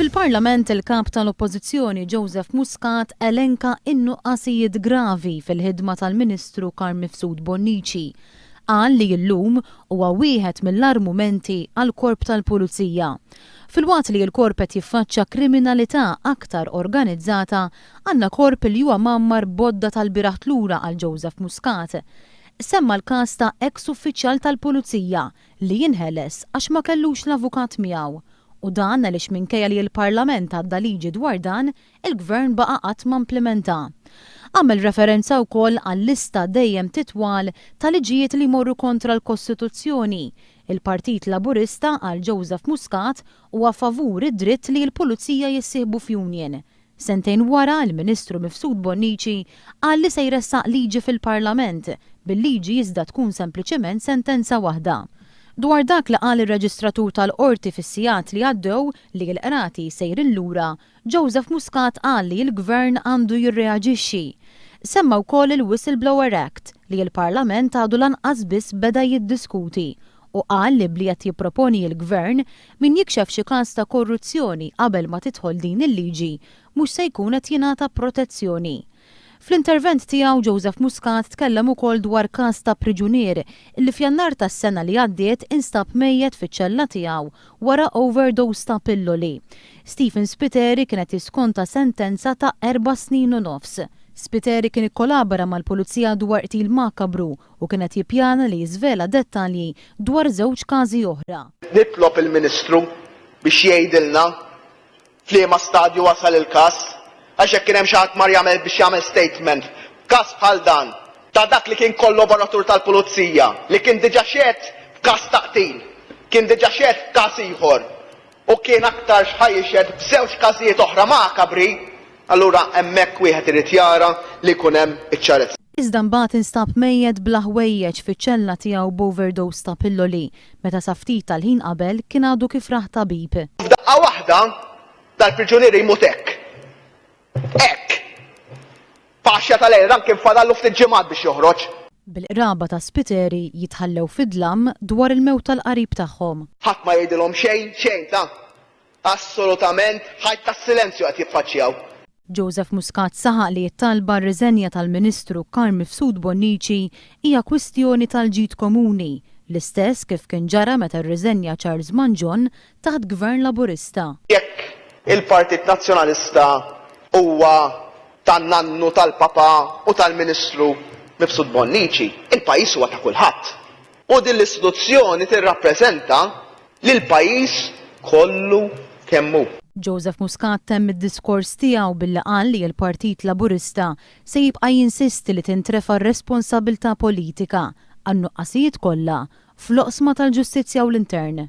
Fil-Parlament il-Kap tal-Oppozizzjoni Joseph Muscat elenka in-nuqqasijiet gravi fil-ħidma tal-Ministru Carm Mifsud Bonnici. Qal li llum huwa wieħed mill-armumenti għall-Korp tal-Pulizija. Fil-waqt li l-korp qed jiffaċċja kriminalità aktar organizzata, għandna korp li huwa mammar bodda tal-biraħ lura għal Joseph Muscat. Semma l-każ ta' ex-uffiċjal tal-Pulizija li jinħeles għax ma kellux l-avukat miegħu. U dan għaliex minkejja li l-Parlament għadda liġi dwar dan, il-Gvern baqa' qatt ma implementa. Għamel referenza wkoll għall-lista dejjem titwal ta' liġijiet li jmorru kontra l-Kostituzzjoni. Il-Partit Laburista għal Joseph Muscat huwa favur id-dritt li l-Pulizija jissieħbu f'union. Sentejn wara il-Ministru Mifsud Bonnici qal li se jressaq liġi fil-Parlament, bil-liġi iżda tkun sempliċement sentenza waħda. Dwar dak li qal ir-Reġistratur tal-Qorti fis-sigħat li għaddew li l-qrati sejrin lura, Joseph Muscat qal li l-Gvern għandu jirreaġixxi. Semma wkoll il-Whistleblower Act li l-Parlament għadu lanqas biss beda jiddiskuti u qal li bli qed jipproponi l-Gvern min jikxef xi każ ta' korruzzjoni qabel ma tidħol din il-liġi mhux se jkun qed jingħata protezzjoni. Fl-intervent tiegħu Joseph Muscat tkellem ukoll dwar każ ta' Prigunier illi f'Jannar tas-sena li għaddiet instab mejjed fic-ċella tiegħu wara overdose ta' pilloli. Stephen Spiteri kienet jiskonta sentenza ta' 4 snin u nofs. Spiteri kien ikkolabora mal-Pulizija dwar qtil makabru u kienet jippjana li jiżvela dettalji dwar żewġ każi oħra. Nitlob il-Ministru biex jgħidilna f'liema stadju wasal il-każ għax hekk kien hemm xi ħadd mar jagħmel biex jagħmel statement. Każ bħal dan ta' dak li kien kollaboratur tal-Pulizija li kien diġà xehed f'każ ta' qtil, kien diġà xehed f'każ ieħor u kien aktar xħajjexed b'żewġ każijiet oħra makabri, allura hemmhekk wieħed irid jara li jkun hemm iċ-ċarezza. Iżda mbagħad instab mejjed bla ħwejjeġ fiċ-ċella tiegħu b'overdose ta' pilloli meta sa ftit tal-ħin qabel kien għadu kif raħ tabib. F'daqqa waħda tal-Priġunier jmut hekk. Hekk! Paxja tal-għera kien fadallu ftit ġimgħat biex joħroġ. Bil-qraba ta' Spiteri jitħallew fid-dlam dwar il-mewt tal-qarib tagħhom. Ħadd ma jgħidilhom xejn ta' assolutament ħajt tas-silenzju qed jiffaċċjaw. Joseph Muscat saħaq li t-talba ghar-rizenja tal-Ministru Carm Mifsud Bonnici hija kwistjoni tal-ġid komuni, l-istess kif kien ġara meta rriżenja Charles Manjon taħt Gvern Laburista. Jekk il-Partit Nazzjonalista huwa tan-nannu tal-Papa u tal-Ministru Mifsud Bonnici, il-pajjiż huwa ta' kulħadd. U din l-istituzzjoni tirrappreżenta lil pajjiż kollu kemm hu. Joseph Muscat temm id-diskors tiegħu billi qal li l-Partit Laburista se jibqa' jinsisti li tintrefa responsabilita politika għan-nuqqasijiet kollha fl-oqsma tal-ġustizzja u l-intern.